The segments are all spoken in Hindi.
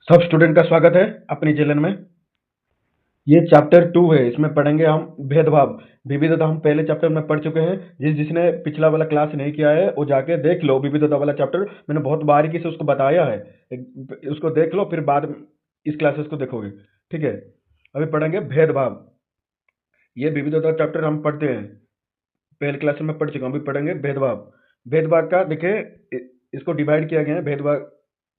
सब स्टूडेंट का स्वागत है अपनी चैनल में। ये चैप्टर 2 है। इसमें पढ़ेंगे हम भेदभाव विविधता। हम पहले चैप्टर में पढ़ चुके हैं। जिसने पिछला वाला क्लास नहीं किया है वो जाके देख लो। विविधता वाला चैप्टर मैंने बहुत बारीकी से उसको बताया है। उसको देख लो, फिर बाद में इस क्लासेस को देखोगे। ठीक है, अभी पढ़ेंगे भेदभाव। ये विविधता चैप्टर हम पढ़ते हैं, पहले क्लास में पढ़ चुका हूँ। अभी पढ़ेंगे भेदभाव। भेदभाव का देखिए, इसको डिवाइड किया गया है। भेदभाव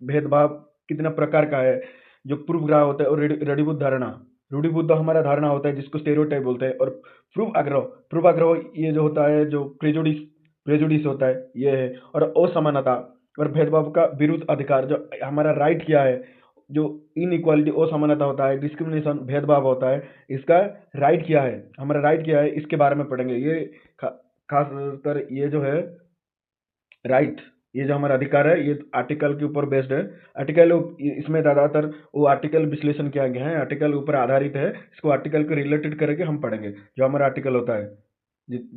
भेदभाव कितना प्रकार का है। जो पूर्वग्रह होता है और रूढ़िबद्ध धारणा। रूढ़िबद्ध हमारा धारणा होता है जिसको स्टेरियोटाइप बोलते हैं, और पूर्वाग्रह ये जो होता है, जो प्रेजुडिस होता है ये है। और असमानता और भेदभाव का विरुद्ध अधिकार, जो हमारा राइट क्या है, जो इनइक्वालिटी असमानता होता है, डिस्क्रिमिनेशन भेदभाव होता है, इसका राइट क्या है, हमारा राइट क्या है, इसके बारे में पढ़ेंगे। ये खासकर ये जो है राइट, ये जो हमारा अधिकार है, ये आर्टिकल के ऊपर बेस्ड है। आर्टिकल इसमें ज़्यादातर वो आर्टिकल विश्लेषण किया गया है, आर्टिकल ऊपर आधारित है। इसको आर्टिकल के रिलेटेड करके हम पढ़ेंगे। जो हमारा आर्टिकल होता है,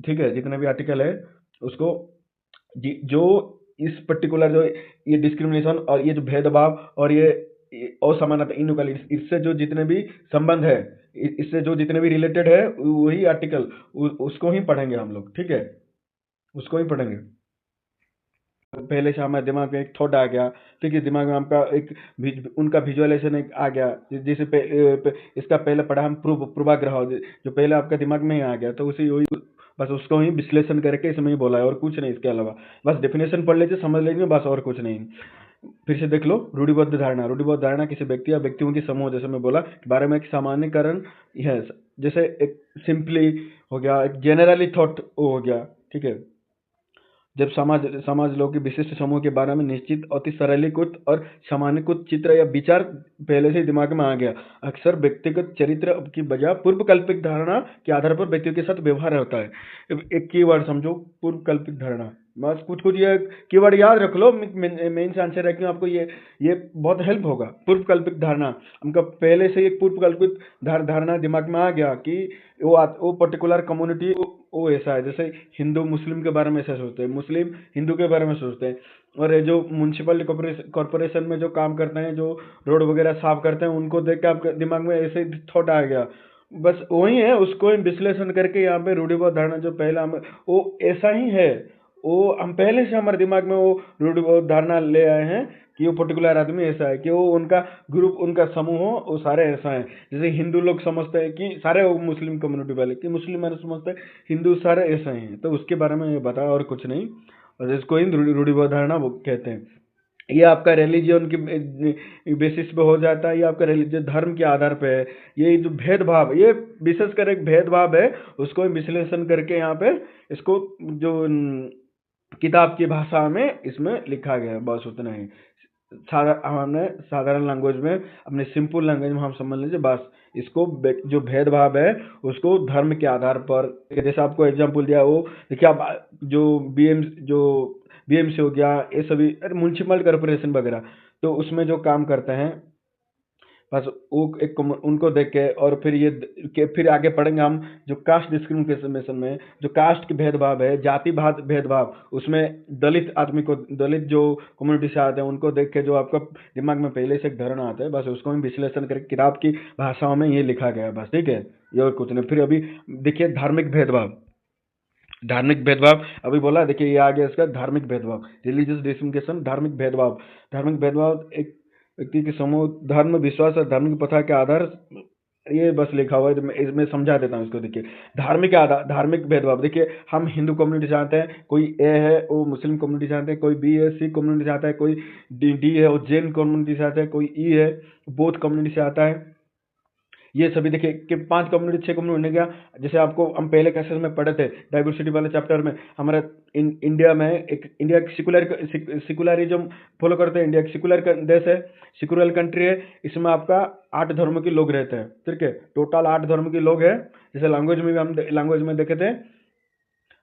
ठीक है, जितने भी आर्टिकल है उसको जो इस पर्टिकुलर जो ये डिस्क्रिमिनेशन और ये जो भेदभाव और ये असमानता, इनइक्वालिटी, इससे जो जितने भी संबंध है, इससे जो जितने भी रिलेटेड है, वही आर्टिकल उसको ही पढ़ेंगे हम लोग। ठीक है, उसको ही पढ़ेंगे। पहले से हमारे दिमाग में एक थॉट आ गया, ठीक है, दिमाग में आपका उनका विजुअलाइजेशन एक आ गया। जैसे इसका पहले पढ़ा हम पूर्वाग्रह, जो पहले आपका दिमाग में ही आ गया, तो उसी वही बस उसको ही विश्लेषण करके इसमें ही बोला है, और कुछ नहीं इसके अलावा। बस डेफिनेशन पढ़ लीजिए, समझ लीजिए, बस और कुछ नहीं। फिर से देख लो, रूढ़िबद्ध धारणा। रूढ़िबद्ध धारणा किसी व्यक्ति या व्यक्तियों की समूह, जैसे मैं बोला, के बारे में एक सामान्यकरण है। जैसे एक सिंपली हो गया, एक जेनरली थॉट हो गया। ठीक है, जब समाज लोग के विशिष्ट समूह के बारे में निश्चित अति सरलीकृत और सामान्यकृत चित्र या विचार पहले से दिमाग में आ गया। अक्सर व्यक्तिगत चरित्र की बजाय पूर्व कल्पित धारणा के आधार पर व्यक्तियों के साथ व्यवहार होता है। एक कीवर्ड समझो, पूर्व कल्पित धारणा। बस कुछ कुछ ये कीवर्ड याद रख लो, मेन आंसर है कि आपको ये बहुत हेल्प होगा। पूर्व कल्पित धारणा, हमका पहले से एक पूर्व कल्पित धारणा दिमाग में आ गया कि वो पर्टिकुलर कम्युनिटी वो ऐसा है। जैसे हिंदू मुस्लिम के बारे में ऐसा सोचते हैं, मुस्लिम हिंदू के बारे में सोचते हैं। और ये जो म्यूनसिपल कॉरपोरेशन में जो काम करते हैं, जो रोड वगैरह साफ करते हैं, उनको देख के आपके दिमाग में ऐसे थॉट आ गया। बस वही है, उसको ही विश्लेषण करके यहाँ पे रूढ़िबद्ध धारणा जो पहला हम वो ऐसा ही है। वो हम पहले से हमारे दिमाग में वो रूढ़िबद्ध धारणा ले आए हैं कि वो पर्टिकुलर आदमी ऐसा है, कि वो उनका ग्रुप, उनका समूह हो, वो सारे ऐसा है। जैसे हिंदू लोग समझते हैं कि सारे वो मुस्लिम कम्युनिटी वाले, कि मुस्लिम मैंने समझते हैं हिंदू सारे ऐसा ही हैं। तो उसके बारे में ये बताया, और कुछ नहीं। और इसको ही रूढ़िबद्ध धारणा वो कहते हैं। ये आपका रिलीजियन की बेसिस पे हो जाता है, ये आपका रिलीजियन धर्म के आधार पे है। ये जो भेदभाव, ये विशेषकर एक भेदभाव है, उसको विश्लेषण करके यहाँ पे इसको जो किताब की भाषा में इसमें लिखा गया है। बस उतना ही। हमने साधारण लैंग्वेज में, अपने सिंपल लैंग्वेज में हम समझ लीजिए बस। इसको जो भेदभाव है उसको धर्म के आधार पर, जैसे आपको एग्जांपल दिया, वो देखिए आप जो बीएमसी हो गया, ये सभी म्यूनसिपल कॉर्पोरेशन वगैरह, तो उसमें जो काम करते हैं, बस वो एक उनको देख के, और फिर फिर आगे पढ़ेंगे हम जो कास्ट डिस्क्रिमिनेशन में, जो कास्ट के भेदभाव है, जाति भेदभाव, उसमें दलित आदमी को, दलित जो कम्युनिटी से आते हैं उनको देख के जो आपका दिमाग में पहले से एक धारणा आता है, बस उसको हम विश्लेषण करके किताब की भाषाओं में ये लिखा गया है। बस ठीक है, ये और कुछ नहीं। फिर अभी देखिए धार्मिक भेदभाव। धार्मिक भेदभाव अभी बोला, देखिए ये आ गया इसका धार्मिक भेदभाव, रिलीजियस डिस्क्रिमिनेशन, धार्मिक भेदभाव। धार्मिक भेदभाव एक व्यक्ति के समूह, धर्म, विश्वास और धार्मिक प्रथा के आधार, ये बस लिखा हुआ है। तो मैं इसमें समझा देता हूँ इसको। देखिए धार्मिक आधार, धार्मिक भेदभाव, देखिए हम हिंदू कम्युनिटी से आते हैं, कोई ए है वो मुस्लिम कम्युनिटी से आते हैं, कोई बी है सी कम्युनिटी से आता है, कोई डी है वो जैन कम्युनिटी से आता है, कोई ई है बौद्ध कम्युनिटी से आता है। ये सभी देखिए कि 5 कम्युनिटी 6 कम्युनिटी गया। जैसे आपको हम पहले क्लासेस में पढ़े थे डाइवर्सिटी वाले चैप्टर में, हमारे इंडिया में इंडिया सिकुलरिज्म फॉलो करते हैं। इंडिया एक सिकुलर देश है, सिकुलर कंट्री है। इसमें आपका 8 धर्म के लोग रहते हैं। ठीक है, टोटल 8 धर्म के लोग हैं। जैसे लैंग्वेज में भी हम लैंग्वेज में देखे थे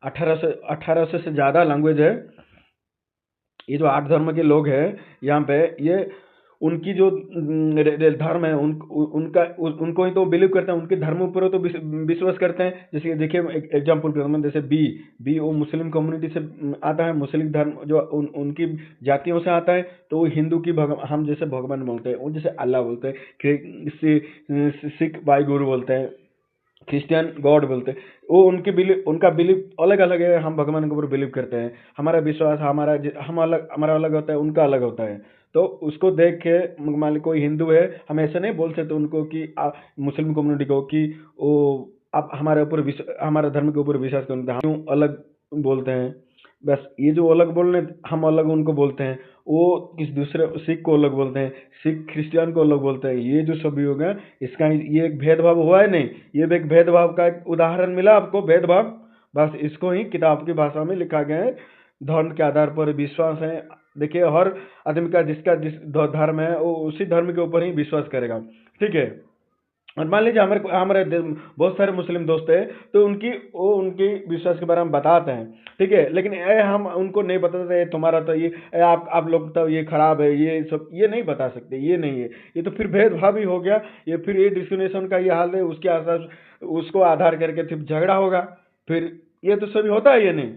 1800 से ज़्यादा लैंग्वेज है। ये जो 8 धर्म के लोग हैं यहाँ पे, ये उनकी जो धर्म है उनको ही तो बिलीव करते हैं, उनके धर्म ऊपर तो विश्वास करते हैं। जैसे देखिए एक एग्जाम्पल करता हूँ, जैसे बी वो मुस्लिम कम्युनिटी से आता है, मुस्लिम धर्म जो उनकी जातियों से आता है, तो वो हिंदू की हम जैसे भगवान बोलते हैं, वो जैसे अल्लाह बोलते हैं, सिख भाई गुरु बोलते हैं, क्रिश्चियन गॉड बोलते हैं। वो उनका बिलीव अलग अलग है, हम भगवान के ऊपर बिलीव करते हैं। हमारा विश्वास हमारा अलग होता है, उनका अलग होता है। तो उसको देख के मान ली कोई हिंदू है, हम ऐसे नहीं बोल सकते उनको कि मुस्लिम कम्युनिटी को कि वो आप हमारा धर्म के ऊपर विश्वास करते हैं, हम क्यों अलग बोलते हैं। बस ये जो अलग बोल रहे हम अलग उनको बोलते हैं, वो किसी दूसरे सिख को अलग बोलते हैं, सिख क्रिश्चियन को अलग बोलते हैं। ये जो सभी हो गया, इसका ये एक भेदभाव हुआ है नहीं, ये भी एक भेदभाव का एक उदाहरण मिला आपको, भेदभाव। बस इसको ही किताब की भाषा में लिखा गया है, धर्म के आधार पर विश्वास है। देखिए हर आदमी का जिस धर्म है वो उसी धर्म के ऊपर ही विश्वास करेगा, ठीक है। और मान लीजिए हमारे हमारे बहुत सारे मुस्लिम दोस्त हैं, तो उनकी विश्वास के बारे में बताते हैं, ठीक है। लेकिन हम उनको नहीं बताते तुम्हारा तो ये आप लोग तो ये खराब है, ये सब ये नहीं बता सकते, ये नहीं है। ये तो फिर भेदभाव ही हो गया, ये फिर ये डिस्क्रिमिनेशन का ये हाल है, उसके आधार उसको आधार करके फिर झगड़ा होगा, फिर ये तो सभी होता है, ये नहीं।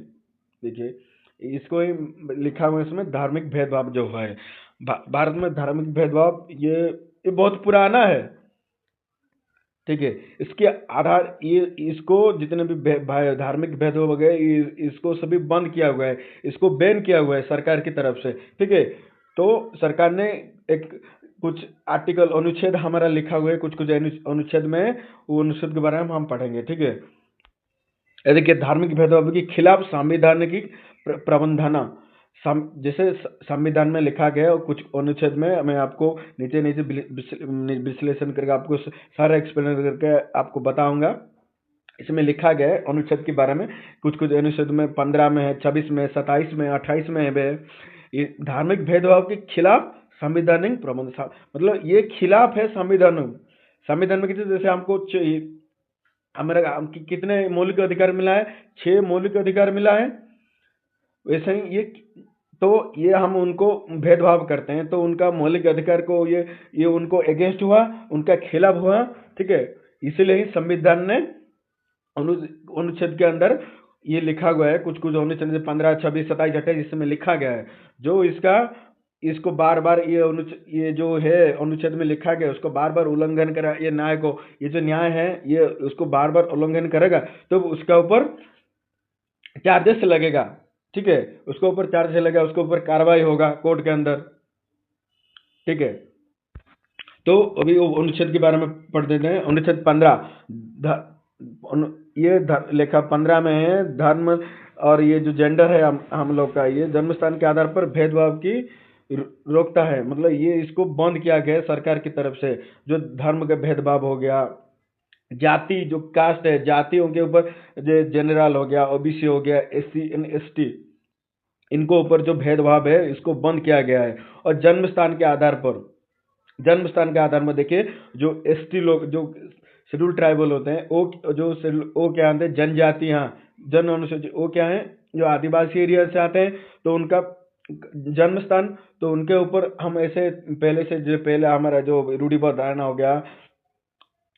देखिए इसको ही लिखा हुआ है इसमें, धार्मिक भेदभाव जो है भारत में, धार्मिक भेदभाव ये बहुत पुराना है, ठीक है। इसके आधार ये इसको जितने भी धार्मिक भेदभाव हो गए, इसको सभी बंद किया हुआ है, इसको बैन किया हुआ है सरकार की तरफ से, ठीक है। तो सरकार ने एक कुछ आर्टिकल अनुच्छेद हमारा लिखा हुआ है, कुछ कुछ अनुच्छेद में, वो अनुच्छेद के बारे में हम पढ़ेंगे, ठीक है। देखिए धार्मिक भेदभाव के खिलाफ संवैधानिक प्रबंधना, जैसे संविधान में लिखा गया है, और कुछ अनुच्छेद में मैं आपको नीचे नीचे विश्लेषण करके आपको सारा एक्सप्लेन करके आपको बताऊंगा। इसमें लिखा गया है अनुच्छेद के बारे में, कुछ कुछ अनुच्छेद में 15 में है, 26 में, 27 में, 28 में है। ये धार्मिक भेदभाव के खिलाफ संवैधानिक प्रबंध, मतलब ये खिलाफ है संविधान में कितने, जैसे हमको हमारा कितने मौलिक अधिकार मिला है, 6 मौलिक अधिकार मिला है। वैसे ही ये हम उनको भेदभाव करते हैं, तो उनका मौलिक अधिकार को ये उनको अगेंस्ट हुआ, उनका खिलाफ हुआ, ठीक है। इसीलिए ही संविधान ने अनुच्छेद के अंदर ये लिखा हुआ है, कुछ कुछ अनुच्छेद 15, 26, 27, 28 इसमें लिखा गया है, जो इसको बार बार ये जो है अनुच्छेद में लिखा गया, उसको बार बार उल्लंघन करा, ये जो न्याय है ये उसको बार बार उल्लंघन करेगा, तो उसका ऊपर चार्जेस लगेगा, ठीक है। उसके ऊपर चार्ज लगेगा, उसके ऊपर कार्रवाई होगा कोर्ट के अंदर, ठीक है। तो अभी वो अनुच्छेद के बारे में पढ़ देते हैं। अनुच्छेद 15 ये लेखा 15 में है, धर्म और ये जो जेंडर है हम लोग का, ये जन्म स्थान के आधार पर भेदभाव की रोकता है, मतलब ये इसको बंद किया गया है सरकार की तरफ से। जो धर्म का भेदभाव हो गया, जाति जो कास्ट है, जातियों के ऊपर जो जनरल हो गया, ओबीसी हो गया, एससी एंड एसटी, इनको ऊपर जो भेदभाव है इसको बंद किया गया है। और जन्म स्थान के आधार में देखिए, जो एसटी लोग, जो शेड्यूल ट्राइबल होते हैं, वो क्या आते हैं, जनजातियां, जन अनुसूचित, वो क्या है, जो आदिवासी एरिया से आते हैं, तो उनका जन्म स्थान, तो उनके ऊपर हम ऐसे पहले हमारा जो रूढ़िबद्ध धारणा हो गया,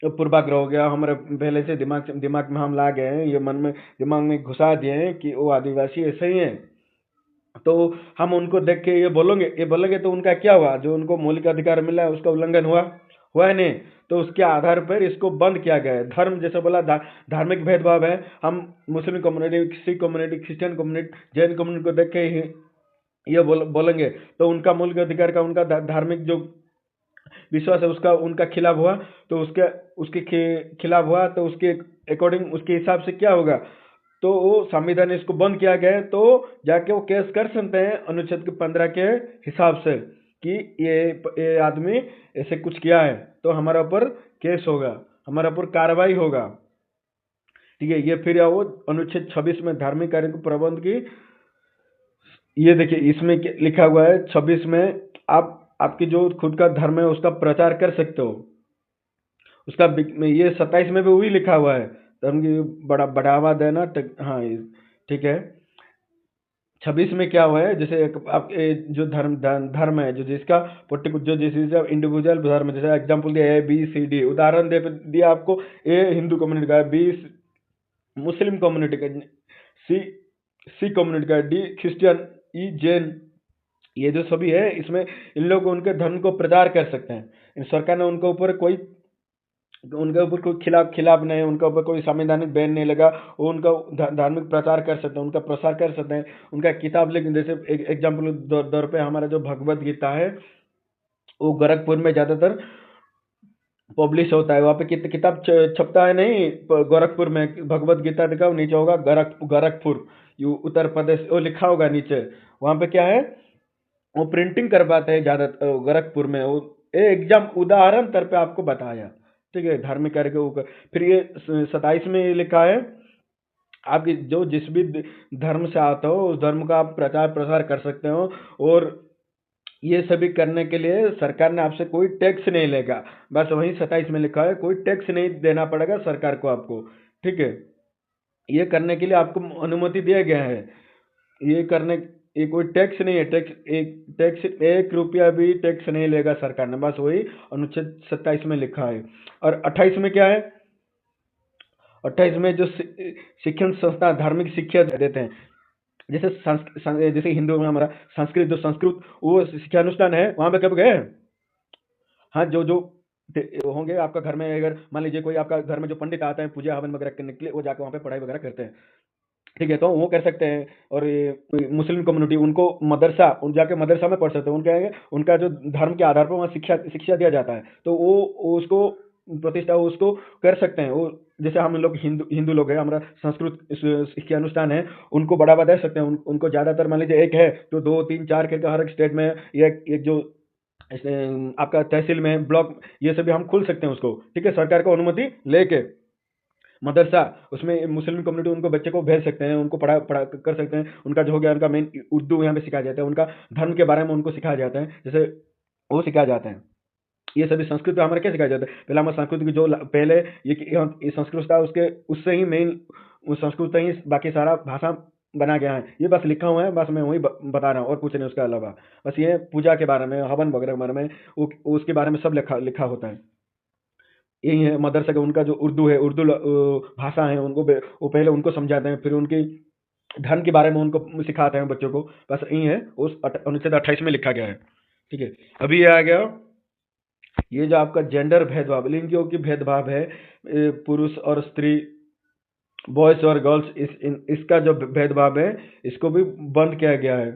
पूर्वाग्रह हो गया, हमारे पहले से दिमाग में हम ला गए हैं, ये दिमाग में घुसा दिए हैं कि वो आदिवासी ऐसे ही हैं। तो हम उनको देख के ये बोलेंगे तो उनका क्या हुआ, जो उनको मौलिक अधिकार मिला है उसका उल्लंघन हुआ है नहीं। तो उसके आधार पर इसको बंद किया गया है। धर्म जैसे बोला, धार्मिक भेदभाव है, हम Muslim community, Sikh community, Christian community, Jain community को देख के ही ये बोलेंगे, तो उनका मौलिक अधिकार का, उनका धार्मिक जो विश्वास है उसका उनका खिलाफ हुआ, तो उसके खिलाफ हुआ, तो उसके अकॉर्डिंग, उसके हिसाब से क्या होगा, तो वो संविधान इसको बंद किया गया है। तो जाके वो केस कर सकते हैं अनुच्छेद के 15 के हिसाब से कि ये आदमी ऐसे कुछ किया है, तो हमारा ऊपर केस होगा, हमारा ऊपर कार्रवाई होगा, ठीक है। ये फिर वो अनुच्छेद 26 में धार्मिक कार्य को प्रबंध की, ये देखिए इसमें लिखा हुआ है 26 में, आपकी जो खुद का धर्म है उसका प्रचार कर सकते हो, उसका ये 27 में भी वही लिखा हुआ है, धर्म की बढ़ावा देना, हाँ ठीक है। 26 में क्या हुआ है, जैसे आप जो धर्म है, जो जिसका पर्टिकुलर जो जिस इंडिविजुअल धर्म, जैसे एग्जाम्पल दिया ABCD, उदाहरण दिया आपको। ए हिंदू कम्युनिटी का है, बी मुस्लिम कम्युनिटी का, सी सी कम्युनिटी का, डी क्रिश्चियन, ई जैन। ये जो सभी है, इसमें इन लोग उनके धर्म को प्रचार कर सकते हैं। इन सरकार ने उनके ऊपर कोई खिलाफ नहीं, उनके ऊपर कोई संवैधानिक बैन नहीं लगा। वो उनका धार्मिक प्रचार कर सकते हैं, उनका प्रसार कर सकते हैं, उनका किताब लिख, जैसे एग्जाम्पल दौर पे हमारा जो भगवत गीता है वो गोरखपुर में ज़्यादातर पब्लिश होता है। वहाँ पे किताब छपता है नहीं, गोरखपुर में भगवत गीता लिखा नीचे होगा गोरखपुर, उत्तर प्रदेश, वो लिखा होगा नीचे। वहाँ पे क्या है, वो प्रिंटिंग करवाते हैं ज़्यादा गोरखपुर में। वो एग्जाम उदाहरण तर पे आपको बताया, ठीक है, धार्मिक कार्य के ऊपर। फिर ये 27 में ये लिखा है, आप जो जिस भी धर्म से आते हो उस धर्म का आप प्रचार प्रसार कर सकते हो, और ये सभी करने के लिए सरकार ने आपसे कोई टैक्स नहीं लेगा। बस वही 27 में लिखा है, कोई टैक्स नहीं देना पड़ेगा सरकार को आपको, ठीक है। ये करने के लिए आपको अनुमति दिया गया है। ये करने, ये कोई टैक्स नहीं है, टैक्स 1 रुपया भी टैक्स नहीं लेगा सरकार ने, बस वही अनुच्छेद 27 में लिखा है। और 28 में क्या है, 28 में जो शिक्षण संस्था धार्मिक शिक्षा देते हैं, जैसे हिंदू में हमारा संस्कृत वो शिक्षा अनुष्ठान है, वहां पे कब गए? हाँ, जो जो होंगे आपका घर में, अगर मान लीजिए कोई आपका घर में जो पंडित आते हैं पूजा हवन वगैरह करने के लिए, वो जाकर वहाँ पे पढ़ाई वगैरह करते हैं, ठीक है, तो वो कर सकते हैं। और ये कोई मुस्लिम कम्युनिटी, उनको मदरसा, उन जाके मदरसा में पढ़ सकते हैं। उनके उनका जो धर्म के आधार पर वहाँ शिक्षा दिया जाता है, तो वो उसको प्रतिष्ठा उसको कर सकते हैं। वो जैसे हम लोग हिंदू लोग हैं, हमारा संस्कृत शिक्षा अनुष्ठान है, उनको बढ़ावा दे सकते हैं। उनको ज़्यादातर मान लीजिए एक है तो 2 3 4 करके हर एक स्टेट में, या एक जो आपका तहसील में, ब्लॉक, ये सभी हम खोल सकते हैं उसको, ठीक है, सरकार को अनुमति लेके। मदरसा, उसमें मुस्लिम कम्युनिटी उनको बच्चे को भेज सकते हैं, उनको पढ़ा कर सकते हैं। उनका जो हो गया, उनका मेन उर्दू यहाँ पे सिखाया जाता है, उनका धर्म के बारे में उनको सिखाया जाता है, जैसे वो सिखाया जाता है। ये सभी संस्कृत हमारे क्या सिखाया जाता है, पहले हमारे संस्कृत की जो पहले ये संस्कृत था, उसके उससे ही मेन संस्कृत ही बाकी सारा भाषा बना गया है। ये बस लिखा हुआ है, बस मैं वही बता रहा हूँ, और कुछ नहीं उसके अलावा। बस ये पूजा के बारे में, हवन वगैरह के बारे में, उसके बारे में सब लिखा होता है। यही है मदरसा का, उनका जो उर्दू है, उर्दू भाषा है, वो पहले उनको समझाते हैं, फिर उनकी धर्म के बारे में उनको सिखाते हैं बच्चों को। बस यही है, उस अनुच्छेद 28 में लिखा गया है, ठीक है। अभी ये आ गया, ये जो आपका जेंडर भेदभाव, लिंगियों की भेदभाव है, पुरुष और स्त्री, बॉयज और गर्ल्स, इसका जो भेदभाव है, इसको भी बंद किया गया है।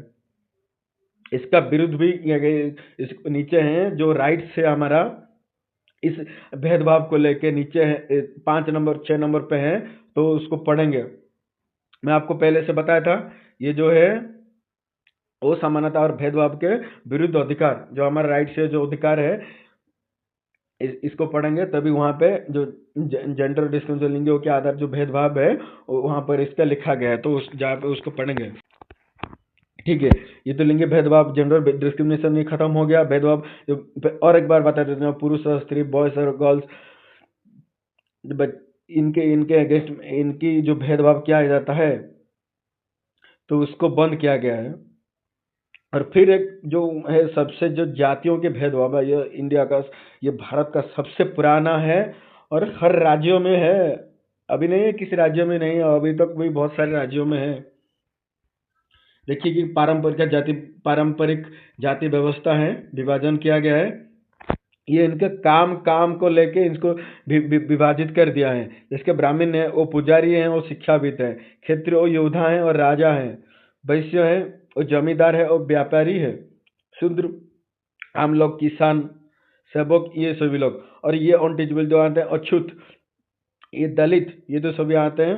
इसका विरुद्ध भी किया गया। इस नीचे हैं जो राइट्स है हमारा, इस भेदभाव को लेके नीचे है, 5 नंबर 6 नंबर पे है, तो उसको पढ़ेंगे। मैं आपको पहले से बताया था, ये जो है असमानता और भेदभाव के विरुद्ध अधिकार, जो हमारा राइट से जो अधिकार है, इसको पढ़ेंगे तभी वहाँ पे जो जेंडर डिस्क्रिमिनेशन, लिंगियों के आधार जो भेदभाव है, वहाँ पर इसका लिखा गया है, तो जहाँ पे उसको पढ़ेंगे, ठीक है। ये तो लिंग भेदभाव, जेंडर डिस्क्रिमिनेशन ये खत्म हो गया। भेदभाव और एक बार बता देते हैं, पुरुष और स्त्री, बॉयज और गर्ल्स, इनके इनके अगेंस्ट इनकी जो भेदभाव किया जाता है, तो उसको बंद किया गया है। और फिर एक जो है सबसे, जो जातियों के भेदभाव है, ये इंडिया का, ये भारत का सबसे पुराना है, और हर राज्यों में है। अभी नहीं है किसी राज्य में नहीं है, अभी तक भी बहुत सारे राज्यों में है। देखिए कि पारंपरिक जाति व्यवस्था है, विभाजन किया गया है। ये इनके काम को लेके इसको विभाजित कर दिया है। जिसके ब्राह्मण है वो पुजारी हैं और शिक्षाविद है, क्षत्रिय वो योद्धा हैं और राजा हैं, वैश्य है और जमींदार है और व्यापारी है, शूद्र आम लोग, किसान, सेवक, ये सभी लोग। और ये अनटचेबल जो आते हैं, अछूत, ये दलित, ये तो सभी आते हैं।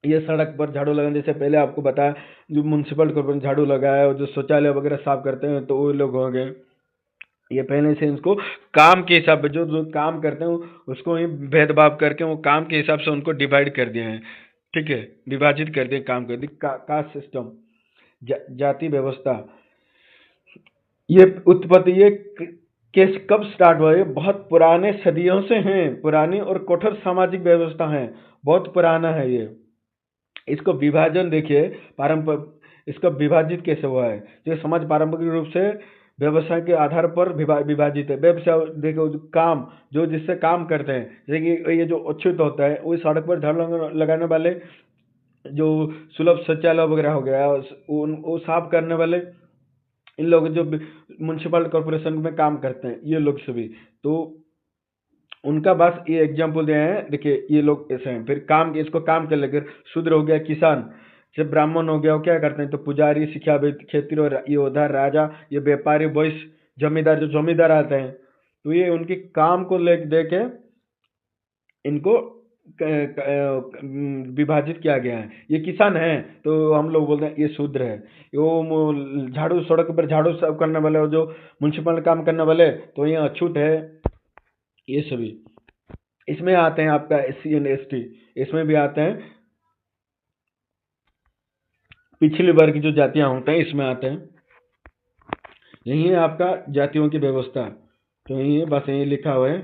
ये सड़क पर झाड़ू लगाने, जैसे पहले आपको बताया, जो म्यूनसिपल कॉर्पोरेशन झाड़ू लगाया, और जो शौचालय वगैरह साफ करते हैं, तो वो लोग हो गए। ये पहले से इसको काम के हिसाब से, जो काम करते हैं उसको ही भेदभाव करके वो काम के हिसाब से उनको डिवाइड कर दिए हैं, ठीक है, विभाजित कर दिए, काम कर दिए। कास्ट सिस्टम, जाति व्यवस्था, ये उत्पत्ति, ये केस कब स्टार्ट हुआ? ये बहुत पुराने सदियों से हैं, पुरानी और कठोर सामाजिक व्यवस्था है, बहुत पुराना है ये। इसको विभाजन देखिए, पारंपर इसका विभाजित कैसे हुआ है? जो समाज पारंपरिक रूप से व्यवसाय के आधार पर विभाजित है। व्यवसाय देखो, जो काम, जो जिससे काम करते हैं, जैसे कि ये जो अछूत होता है, वो सड़क पर झाड़ू लगाने वाले, जो सुलभ शौचालय वगैरह हो गया, वो साफ करने वाले, इन लोग जो म्युनिसिपल कॉर्पोरेशन में काम करते हैं, ये लोग सभी, तो उनका बस ये एग्जाम्पल दिए हैं। देखिए ये लोग ऐसे हैं। फिर काम, इसको काम कर लेकर शूद्र हो गया, किसान, जब ब्राह्मण हो गया, वो क्या करते हैं? तो पुजारी, शिक्षाविद, खेती और योद्धा, राजा, ये व्यापारी, वैश्य, जमींदार, जो जमींदार आते हैं, तो ये उनके काम को ले देके इनको विभाजित किया गया है। ये किसान है तो हम लोग बोलते हैं ये शूद्र है। वो झाड़ू, सड़क पर झाड़ू साफ करने वाले, और जो म्युनिसिपल काम करने वाले, तो ये अछूत है। ये सभी इसमें आते हैं। आपका SC एंड ST इसमें भी आते हैं। पिछले वर्ग की जो जातियां होते हैं इसमें आते हैं। यही है आपका जातियों की व्यवस्था। तो यही है, बस यही लिखा हुआ है।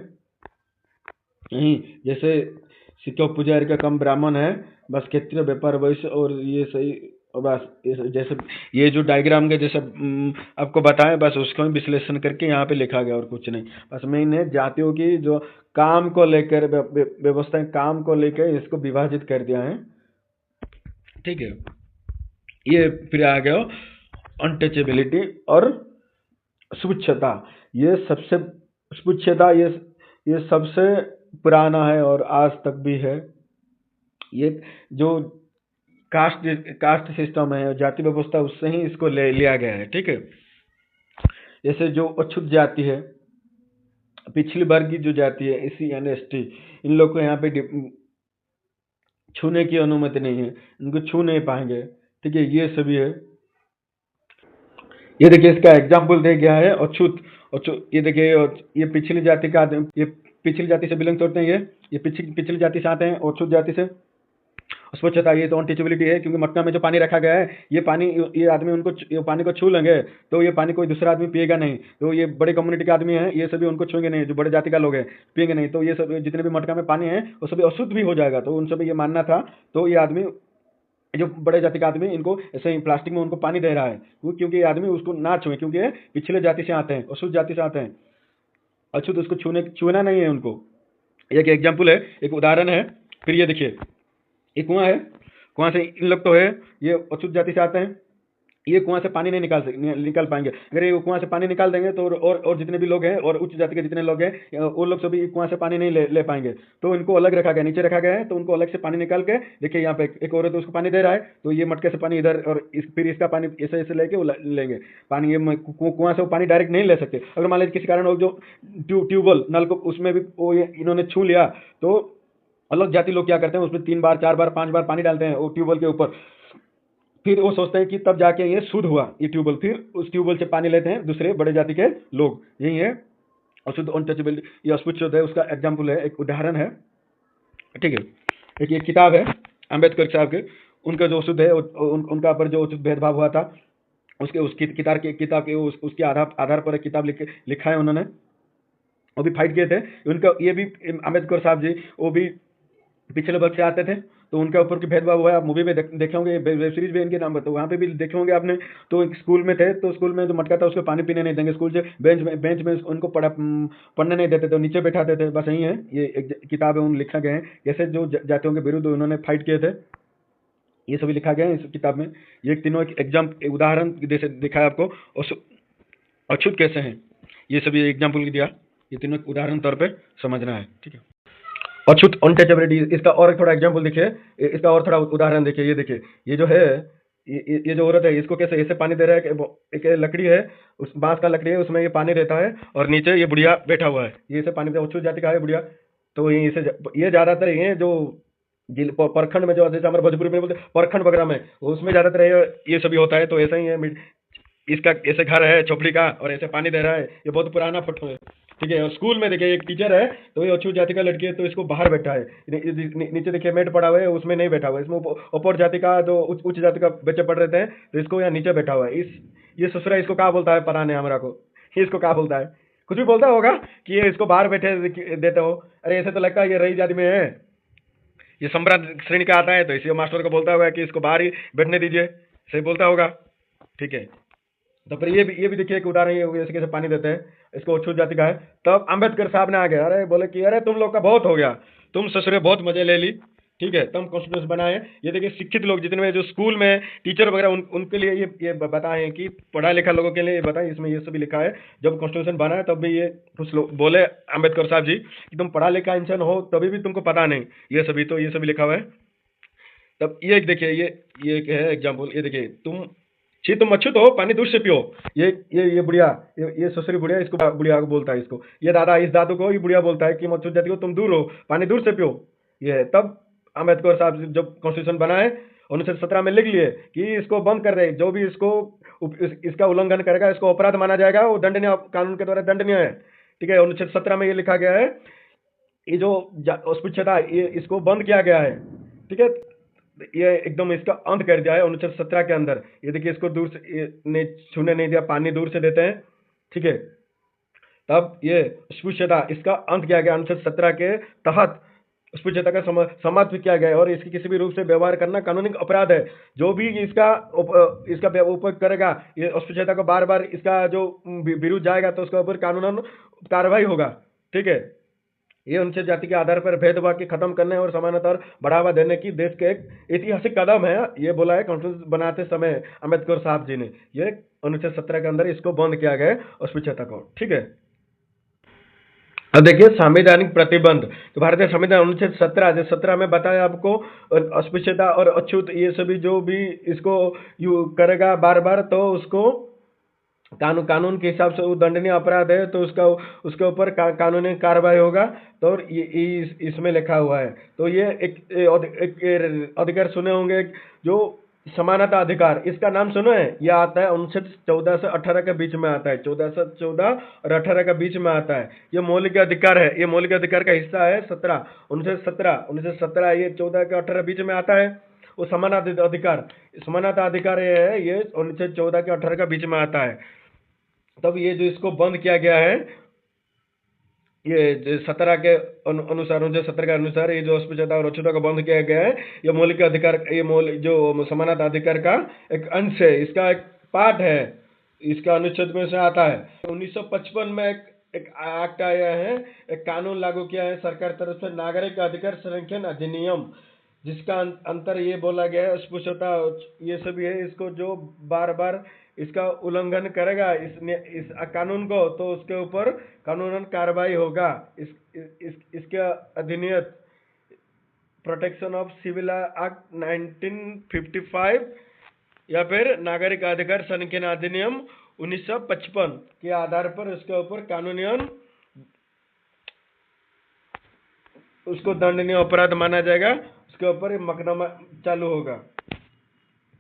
यही जैसे शिक्षक, पुजारी का कम ब्राह्मण है, बस क्षेत्रीय व्यापार वैश्य, और ये सही। और बस जैसे ये जो डायग्राम के जैसे आपको बताएं, बस उसको ही विश्लेषण करके यहाँ पे लिखा गया, और कुछ नहीं। बस मेन है जातियों की जो काम को लेकर व्यवस्था, काम को लेकर इसको विभाजित कर दिया है। ठीक है। ये फिर आ गया अनटचेबिलिटी और स्पुच्छता। ये सबसे स्पुच्छता, ये सबसे पुराना है और आज तक भी है। ये जो कास्ट सिस्टम है, जाति व्यवस्था, उससे ही इसको लिया गया है। ठीक है। जैसे जो अछूत जाति है, पिछली वर्ग की जो जाति है, SC एंड ST, इन लोग को यहाँ पे छूने की अनुमति नहीं है, इनको छू नहीं पाएंगे। ठीक है। ये सभी है। ये देखिए इसका एग्जाम्पल दे गया है अछूत। अछूत, ये देखिए, ये पिछली जाति का आदमी, ये पिछली जाति से बिलोंग करते हैं। ये पिछली जाति से आते हैं, अछूत जाति से। स्वच्छता, ये तो अनटचेबिलिटी है, क्योंकि मटका में जो पानी रखा गया है, ये पानी, ये आदमी उनको, ये पानी को छू लेंगे तो ये पानी कोई दूसरा आदमी पिएगा नहीं। तो ये बड़े कम्युनिटी के आदमी हैं, ये सभी उनको छूएंगे नहीं, जो बड़े जाति का लोग हैं पिएंगे नहीं। तो ये सब जितने भी मटका में पानी है वो सभी अशुद्ध भी हो जाएगा। तो उन सभी ये मानना था। तो ये आदमी, जो बड़े जाति का आदमी, इनको ऐसे ही प्लास्टिक में उनको पानी दे रहा है, क्योंकि ये आदमी उसको ना छुए, क्योंकि ये पिछले जाति से आते हैं, अशुद्ध जाति से आते हैं। अशुद्ध उसको छूना नहीं है उनको। एक एग्जाम्पल है, एक उदाहरण है। फिर ये देखिए, एक कुआं है, कुआं से इन लोग तो है, ये अछूत जाति से आते हैं, ये कुआं से पानी नहीं निकाल पाएंगे। अगर ये कुआं से पानी निकाल देंगे तो और जितने भी लोग हैं, और उच्च जाति के जितने लोग हैं, वो लोग सभी कुआं से पानी नहीं ले पाएंगे। तो इनको अलग रखा गया, नीचे रखा गया है। तो उनको अलग से पानी निकाल के, देखिए यहाँ पे एक औरत उसको पानी दे रहा है, तो ये मटके से पानी इधर, और फिर इसका पानी ऐसे ऐसे लेके वो लेंगे पानी। ये कुआं से वो पानी डायरेक्ट नहीं ले सकते। अगर मान लीजिए किसी कारण वो जो ट्यूबवेल, नल को, उसमें भी वो इन्होंने छू लिया, तो अलग जाति लोग क्या करते हैं, उसमें 3 बार 4 बार 5 बार पानी डालते हैं वो ट्यूबवेल के ऊपर। फिर वो सोचते हैं कि तब जाके ये शुद्ध हुआ ये ट्यूबवेल। फिर उस ट्यूबवेल से पानी लेते हैं दूसरे बड़े जाति के लोग। यही है अशुद्ध, अनटचेबिलिटी, ये अस्पृश्य है, उसका एग्जाम्पल है, एक उदाहरण है। ठीक है। एक ये किताब है अम्बेडकर साहब के, उनका जो अशुद्ध है, उनका पर जो उचित भेदभाव हुआ था, उसके उस किताब के उसके आधार पर एक किताब लिखा है उन्होंने। वो भी फाइट किए थे उनका। ये भी अम्बेडकर साहब जी, वो भी पिछले वर्ग से आते थे, तो उनके ऊपर की भेदभाव हुआ है। आप मूवी में देखे होंगे, वेब सीरीज भी इनके नाम पर, तो वहाँ पे भी देखे होंगे आपने। तो एक स्कूल में थे, तो स्कूल में जो मटका था उसको पानी पीने नहीं देंगे, स्कूल से बेंच में उनको पढ़ने नहीं देते थे, नीचे बैठाते थे। बस यही है, ये एक किताब है, उन लिखा गए हैं कैसे जो जातियों के विरुद्ध उन्होंने फाइट किए थे, ये सभी लिखा गया है इस किताब में। ये तीनों एक उदाहरण जैसे दिखाया आपको, अछूत कैसे हैं, ये सभी एग्जाम्पल दिया। ये तीनों उदाहरण तौर पर समझना है। ठीक है। अछूत, अनटचेबिलिटी, इसका और थोड़ा एग्जाम्पल देखिए, इसका और थोड़ा उदाहरण देखिए। ये देखिए, ये जो है, ये जो औरत है, इसको कैसे ऐसे पानी दे रहा है कि एक लकड़ी है, उस बांस का लकड़ी है, उसमें ये पानी देता है, और नीचे ये बुढ़िया बैठा हुआ है, ये इसे पानी दे। अछूत जाति का है बुढ़िया। तो ये ज्यादातर ये जो प्रखंड में, जो जैसे हमारे भोजपुरी में बोलते प्रखंड वगैरह में, उसमें ज्यादातर ये सभी होता है। तो ऐसा ही है, इसका ऐसे घर है झोपड़ी का, और ऐसे पानी दे रहा है। ये बहुत पुराना फोटो है। ठीक है। और स्कूल में देखिए, एक टीचर है, तो ये अछूत जाति का लड़की है, तो इसको बाहर बैठा है। नीचे देखिए मेट पड़ा हुआ है, उसमें नहीं बैठा हुआ है। इसमें अपर जाति का, जो उच्च जाति का बच्चे पढ़ रहे थे, तो इसको यहाँ नीचे बैठा हुआ है। ये ससुरा इसको क्या बोलता है पता नहीं हमरा को, इसको क्या बोलता है, कुछ भी बोलता होगा कि ये इसको बाहर बैठे देते हो। अरे ऐसे तो लगता है ये रही जाति में है, ये सम्राट श्रेणी का आता है, तो इसी मास्टर को बोलता हुआ है कि इसको बाहर ही बैठने दीजिए। सही बोलता होगा, ठीक है। तो फिर ये भी देखिए एक उदाहरण, ये जैसे कैसे पानी देते हैं, इसको छूत जाति का है। तब अम्बेडकर साहब ने आ गया, अरे बोले कि अरे तुम लोग का बहुत हो गया, तुम ससुरे बहुत मजे ले ली, ठीक है। तब कॉन्स्टिट्यूशन बनाए। ये देखिए शिक्षित लोग जितने जो स्कूल में टीचर वगैरह उनके लिए ये बताए हैं कि पढ़ा लिखा लोगों के लिए ये बताएं, इसमें ये सभी लिखा है। जब कॉन्स्टिट्यूशन बना है तब भी ये कुछ लोग बोले अम्बेडकर साहब जी कि तुम पढ़ा लिखा इंसान हो तभी भी तुमको पता नहीं, ये सभी लिखा हुआ है। तब ये एक देखिए, ये एक है एग्जाम्पल, ये देखिए तुम अछूत हो, पानी दूर से पियो। ये बुढ़िया, ये ससुरी बुढ़िया, इसको बुढ़िया को बोलता है, इसको ये दादा, इस दादू को ये बुढ़िया बोलता है कि मच्छुत जाति हो, तुम दूर हो, पानी दूर से पियो। ये है। तब अम्बेडकर साहब जब कॉन्स्टिट्यूशन बनाए 1917 में लिख लिए कि इसको बंद कर दे, जो भी इसका उल्लंघन करेगा इसको अपराध माना जाएगा, वो दंडनीय, कानून के द्वारा दंडनीय है, ठीक है। 1917 में ये लिखा गया है। ये जो अस्पृश्यता ये इसको बंद किया गया है, ठीक है। ये एकदम इसका अंत कर दिया है 1917 के अंदर। ये देखिए इसको दूर से ने छूने नहीं दिया, पानी दूर से देते हैं, ठीक है। तब ये अस्पृश्यता इसका अंत किया गया 1917 के तहत। अस्पृश्यता का समाप्त किया गया है और इसकी किसी भी रूप से व्यवहार करना कानूनी अपराध है। जो भी इसका उपयोग करेगा, ये अस्पृश्यता को बार बार इसका जो विरुद्ध जाएगा तो उसके ऊपर कानूनन कार्रवाई होगा, ठीक है। ये अनुसूचित जाति के आधार पर भेदभाव की खत्म करने और समानता और बढ़ावा देने की देश के एक ऐतिहासिक कदम है, ये बोला है कॉन्स्टिट्यूशन बनाते समय अम्बेडकर साहब जी ने। ये 1917 के अंदर इसको बंद किया गया अस्पृश्यता को, ठीक है। अब देखिए संवैधानिक प्रतिबंध। तो भारतीय संविधान अनुच्छेद 17 में बताया आपको, अस्पृश्यता और अछूत ये सभी जो भी इसको करेगा बार बार तो उसको कानून के हिसाब से वो दंडनीय अपराध है, तो उसके ऊपर कानूनी कार्रवाई होगा। तो इसमें लिखा हुआ है। तो ये एक अधिकार सुने होंगे जो समानता अधिकार, इसका नाम सुनो है, यह आता है अनुच्छेद 14 से 18 के बीच में आता है, 14 और 18 के बीच में आता है। ये मौलिक अधिकार है, ये मौलिक अधिकार का हिस्सा है। 1917 ये 14 के 18 बीच में आता है। वो समानता अधिकार ये है, ये अनुच्छेद 14 के 18 के बीच में आता है। तब ये जो इसको बंद किया गया है, ये 17 के अनुसार, 17 के अनुसार ये जो अस्पृश्यता और अछूता को बंद किया गया है, ये मौलिक अधिकार, ये जो समानता अधिकार का एक अंश है, इसका एक पार्ट है, इसका अनुच्छेद में से आता है। 1955 में एक एक्ट आया है, एक कानून लागू किया है सरकार तरफ से, नागरिक अधिकार संरक्षण अधिनियम, जिसका अंतर ये बोला गया है अस्पृश्यता ये सभी है, इसको जो बार बार इसका उल्लंघन करेगा इस कानून को, तो उसके ऊपर कानूनन कार्रवाई होगा। इसके अधिनियम प्रोटेक्शन ऑफ सिविल एक्ट 1955 या फिर नागरिक अधिकार संरक्षण अधिनियम 1955 के आधार पर इसके ऊपर कानूनन उसको दंडनीय अपराध माना जाएगा, उसके ऊपर मुकदमा चालू होगा,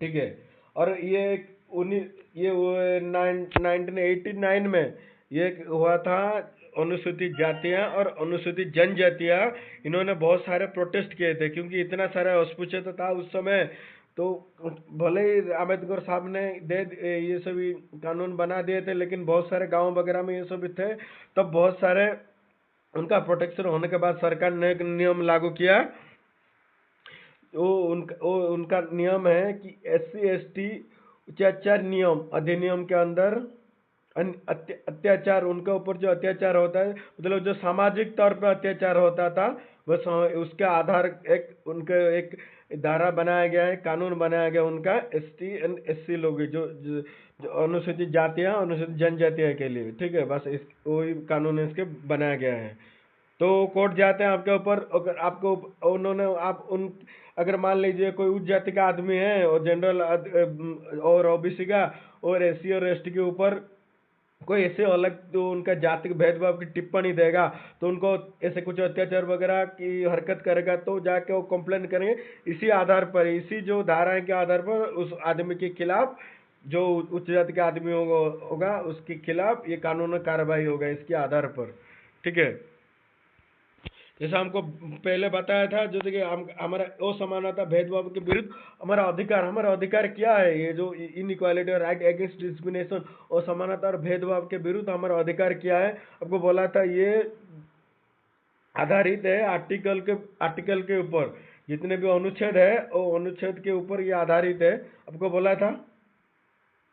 ठीक है। और ये 1989 में ये हुआ था। अनुसूचित जातियां और अनुसूचित जनजातियां इन्होंने बहुत सारे प्रोटेस्ट किए थे, क्योंकि इतना सारा अस्पृश्यता था उस समय। तो भले ही अम्बेडकर साहब ने ये सभी कानून बना दिए थे, लेकिन बहुत सारे गांव वगैरह में ये सभी थे। तब बहुत सारे उनका प्रोटेक्शन होने के बाद सरकार ने एक नियम लागू किया। उनका नियम है कि SC/ST अत्याचार नियम अधिनियम के अंदर अत्याचार, उनके ऊपर जो अत्याचार होता है, मतलब जो सामाजिक तौर पर अत्याचार होता था, बस उसके आधार एक धारा बनाया गया है, कानून बनाया गया उनका ST एंड SC लोग जो अनुसूचित जातियां, अनुसूचित जनजातियां के लिए, ठीक है। बस वही कानून इसके बनाया गया है। तो कोर्ट जाते हैं आपके ऊपर, अगर आपको अगर मान लीजिए कोई उच्च जाति का आदमी है और जनरल और OBC का और SC और ST के ऊपर कोई ऐसे अलग जो उनका जाति भेदभाव की टिप्पणी देगा, तो उनको ऐसे कुछ अत्याचार वगैरह की हरकत करेगा, तो जाके वो कंप्लेन करेंगे। इसी आधार पर, इसी जो धारा के आधार पर उस आदमी के खिलाफ, जो उच्च जाति का आदमी होगा उसके खिलाफ ये कानूनी कार्रवाई होगा इसके आधार पर, ठीक है। जैसा हमको पहले बताया था, जो देखिए हमारा असमानता भेदभाव के विरुद्ध हमारा अधिकार क्या है, ये जो इनइक्वालिटी और राइट अगेंस्ट डिस्क्रिमिनेशन, असमानता और भेदभाव के विरुद्ध हमारा अधिकार क्या है, आपको बोला था। ये आधारित है आर्टिकल के ऊपर, जितने भी अनुच्छेद है वो अनुच्छेद के ऊपर ये आधारित है, आपको बोला था।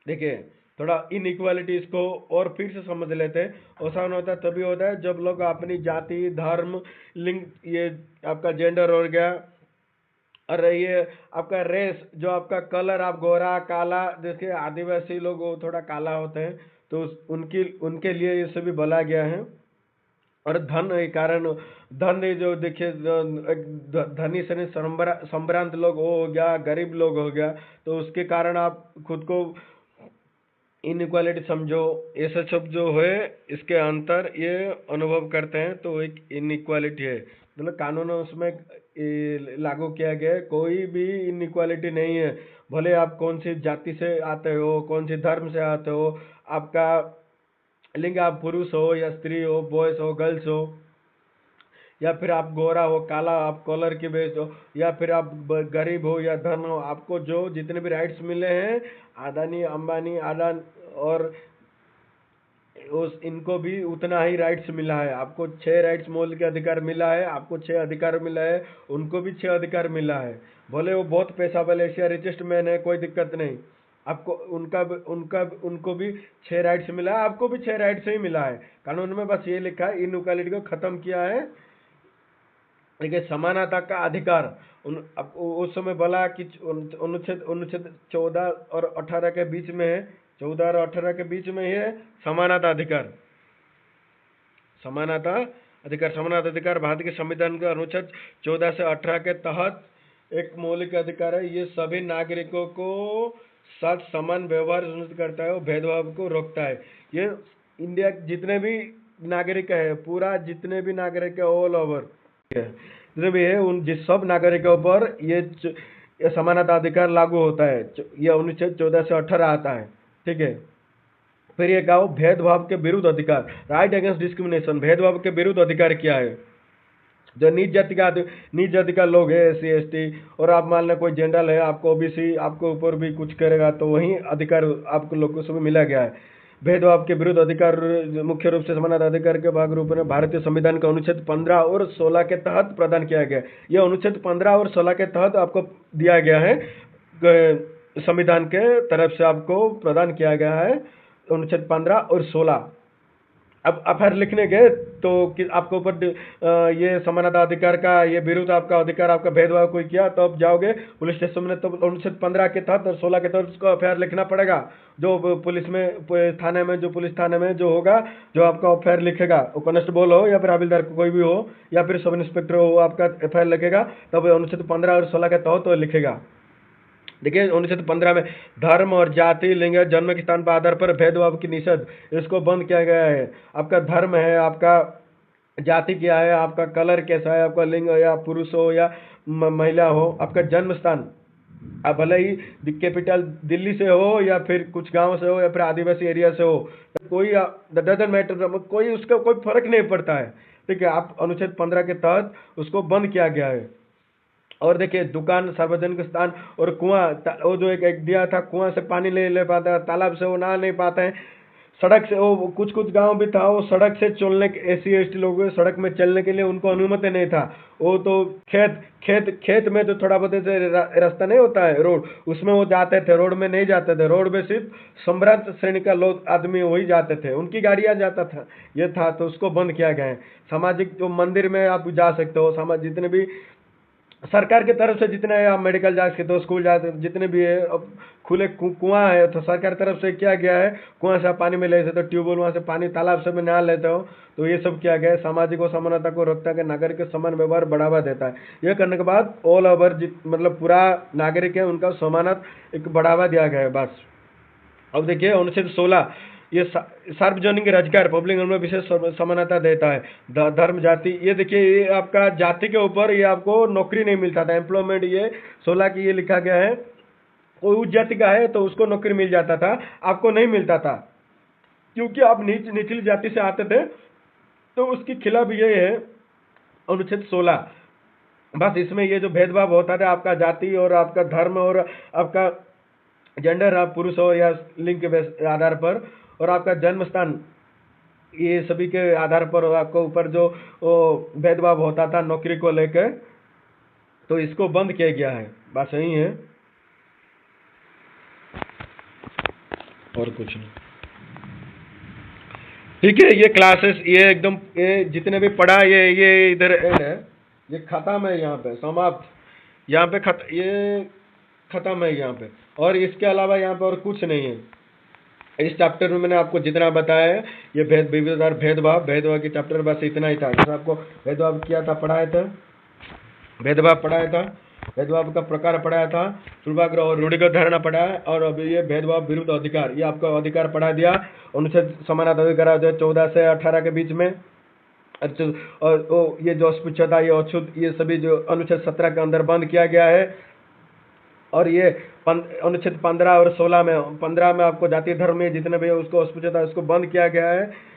देखिए थोड़ा इनइक्वालिटी इसको और फिर से समझ लेते हैं। आसान होता है तभी होता है जब लोग अपनी जाति, धर्म, लिंग, ये आपका जेंडर हो गया, और ये आपका रेस, जो आपका कलर, आप गोरा काला, जैसे आदिवासी लोग वो थोड़ा काला होते हैं, तो उनकी उनके लिए ये सभी बोला गया है। और धन के कारण, धन ये जो देखिए धनी से संभ्रांत लोग वो हो गया, गरीब लोग हो गया, तो उसके कारण आप खुद को इनइक्वालिटी समझो। ये सब जो है इसके अंतर ये अनुभव करते हैं, तो एक इनइक्वालिटी है। मतलब कानून उसमें लागू किया गया है, कोई भी इनइक्वालिटी नहीं है। भले आप कौन सी जाति से आते हो, कौन सी धर्म से आते हो, आपका लिंग, आप पुरुष हो या स्त्री हो, बॉयज हो, गर्ल्स हो, या फिर आप गोरा हो, काला, आप कलर के बेस हो, या फिर आप गरीब हो या धन हो, आपको जो जितने भी राइट्स मिले हैं, अदानी, अंबानी, अडान और उस इनको भी उतना ही राइट्स मिला है। आपको 6 राइट्स मौलिक के अधिकार मिला है, आपको 6 अधिकार मिला है, उनको भी 6 अधिकार मिला है। भले वो बहुत पैसा वाले एशिया रिचेस्ट मैन है, कोई दिक्कत नहीं, आपको उनको भी 6 राइट्स मिला है, आपको भी 6 राइट्स ही मिला है। कानून में बस ये लिखा है, इनइक्वालिटी को खत्म किया है। देखिए समानता का अधिकार, आपको उस समय बोला कि अनुच्छेद अनुच्छेद 14 और 18 के बीच में है, 14 और 18 के बीच में है समानता अधिकार। समानता अधिकार भारत के संविधान के अनुच्छेद 14 से 18 के तहत एक मौलिक अधिकार है। ये सभी नागरिकों को साथ समान व्यवहार सुनिश्चित करता है और भेदभाव को रोकता है। ये इंडिया जितने भी नागरिक है, पूरा जितने भी नागरिक है ऑल ओवर जितने भी है, उन जिस सब नागरिकों पर ये समानता अधिकार लागू होता है। ये अनुच्छेद 14 से 18 आता है, ठीक है। फिर ये कहा भेदभाव के विरुद्ध अधिकार, राइट अगेंस्ट डिस्क्रिमिनेशन। भेदभाव के विरुद्ध अधिकार क्या है? जो नीच जाति का लोग है, SC ST, और आप मान लें कोई जनरल है, आपको OBC आपको ऊपर भी कुछ करेगा, तो वही अधिकार आपको लोगों से मिला गया है। भेदभाव के विरुद्ध अधिकार मुख्य रूप से समानता अधिकार के भाग रूप में भारतीय संविधान के अनुच्छेद 15 और 16 के तहत प्रदान किया गया। यह अनुच्छेद 15 और 16 के तहत आपको दिया गया है, संविधान के तरफ से आपको प्रदान किया गया है, अनुच्छेद 15 और 16। अब FIR लिखने गए तो कि आपको ऊपर ये समानता अधिकार का ये विरुद्ध आपका अधिकार, आपका भेदभाव कोई किया, तो अब जाओगे पुलिस स्टेशन में, तो अनुच्छेद 15 के तहत और 16 के तहत उसको FIR लिखना पड़ेगा। जो पुलिस में थाने में, जो पुलिस थाने में जो होगा, जो आपका FIR लिखेगा, वो कांस्टेबल हो या फिर हवलदार कोई भी हो या फिर सब इंस्पेक्टर हो, आपका FIR लिखेगा, तब अनुच्छेद 15 और 16 के तहत तो लिखेगा। देखिए अनुच्छेद 15 में धर्म और जाति, लिंग, जन्म के स्थान पर आधार पर भेदभाव की निषेध, इसको बंद किया गया है। आपका धर्म है, आपका जाति क्या है, आपका कलर कैसा है, आपका लिंग या पुरुष हो या महिला हो, आपका जन्म स्थान, आप भले ही कैपिटल दिल्ली से हो या फिर कुछ गांव से हो या फिर आदिवासी एरिया से हो, कोई डजंट मैटर, कोई उसका कोई फर्क नहीं पड़ता है, ठीक है। आप अनुच्छेद 15 के तहत उसको बंद किया गया है। और देखिए दुकान, सार्वजनिक स्थान और कुआं, वो जो एक दिया था, कुआं से पानी ले पाता है, तालाब से वो नहा नहीं पाते हैं, सड़क से वो कुछ गांव भी था, वो सड़क से चलने के SC ST लोग सड़क में चलने के लिए उनको अनुमति नहीं था। वो तो खेत में तो थोड़ा बहुत ऐसे रास्ता नहीं होता है, रोड, उसमें वो जाते थे, रोड में नहीं जाते थे। रोड में सिर्फ सम्राट श्रेणी का लोग आदमी वही जाते थे, उनकी गाड़ियां जाता था, ये था, तो उसको बंद किया गया है। सामाजिक जो मंदिर में आप जा सकते हो, जितने भी सरकार की तरफ से जितने आप मेडिकल जा सकते हो, स्कूल जा सकते हो, जितने भी है, अब खुले कुआं है तो सरकार की तरफ से क्या गया है, कुआं से आप पानी में ले सकते हो, ट्यूबवेल वहाँ से पानी, तालाब से भी नहा लेते हो, तो ये सब किया गया है। सामाजिक और समानता को रखता है, नागरिक के समान व्यवहार बढ़ावा देता है। यह करने के बाद ऑल ओवर मतलब पूरा नागरिक है उनका समानता एक बढ़ावा दिया गया है। बस अब देखिए अनुच्छेद 16, ये सार्वजनिक रोजगार, पब्लिक में विशेष समानता देता है। धर्म, जाति, ये देखिए ये आपका जाति के ऊपर ये आपको नौकरी नहीं मिलता था, एम्प्लॉयमेंट, ये 16 की ये लिखा गया है। कोई उच्च जाति का है तो उसको नौकरी मिल जाता था, आपको नहीं मिलता था, क्योंकि आप निचली जाति से आते थे, तो उसके खिलाफ ये है अनुच्छेद 16। बस इसमें ये जो भेदभाव होता था आपका जाति और आपका धर्म और आपका जेंडर, आप पुरुष हो या लिंग के आधार पर, और आपका जन्म स्थान, ये सभी के आधार पर आपको ऊपर जो भेदभाव होता था नौकरी को लेकर, तो इसको बंद किया गया है, बात सही है, और कुछ नहीं। ठीक है, ये क्लासेस, ये एकदम, ये जितने भी पढ़ा, ये इधर एंड है, ये खत्म है, यहाँ पे समाप्त, यहाँ पे ये खत्म है यहाँ पे, और इसके अलावा यहाँ पे और कुछ नहीं है। इस चैप्टर में मैंने आपको जितना बताया है, ये विविधता और भेदभाव, भेदभाव की चैप्टर बस इतना ही था। जैसे आपको भेदभाव किया था, पढ़ाया था, भेदभाव पढ़ाया था, भेदभाव का प्रकार पढ़ाया था, पूर्वाग्रह और रूढ़िगत धारणा पढ़ाया, और अभी ये भेदभाव विरुद्ध अधिकार, ये आपका अधिकार पढ़ा दिया। अनुच्छेद समानाधिकार 14 से 18 के बीच में, अच्छा, और वो ये जो अस्पृश्यता, ये अछूत, ये सभी जो अनुच्छेद 17 के अंदर बंद किया गया है। और ये अनुच्छेद 15 और 16 में, 15 में आपको जाति धर्म में जितने भी उसको अस्पृश्यता, उसको बंद किया गया है।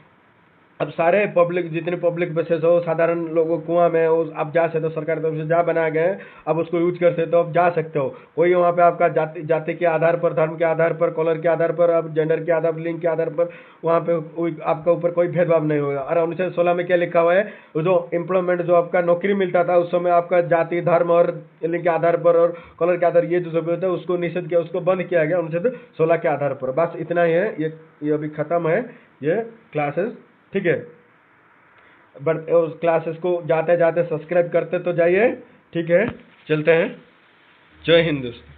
अब सारे पब्लिक, जितने पब्लिक बसेस हो, साधारण लोगों कुआं में हो, आप जा सकते हो, सरकार की तरफ से जहाँ बनाए गए हैं, आप उसको यूज कर सकते हो, आप जा सकते हो। कोई वहाँ पे आपका जाति के आधार पर, धर्म के आधार पर, कलर के आधार पर, आप जेंडर के आधार पर, लिंग के आधार पर, वहाँ पे आपका ऊपर कोई भेदभाव नहीं होगा। और अनुच्छेद 16 में क्या लिखा हुआ है, जो एम्प्लॉयमेंट, जो आपका नौकरी मिलता था उस समय, आपका जाति, धर्म और लिंग के आधार पर और कलर के आधार, ये जो सब होता है उसको निषेध किया, उसको बंद किया गया अनुच्छेद 16 के आधार पर। बस इतना ही है, ये अभी खत्म है ये क्लासेस, ठीक है। बट उस क्लासेस को जाते जाते सब्सक्राइब करते तो जाइए, ठीक है। चलते हैं, जय हिंद दोस्तों।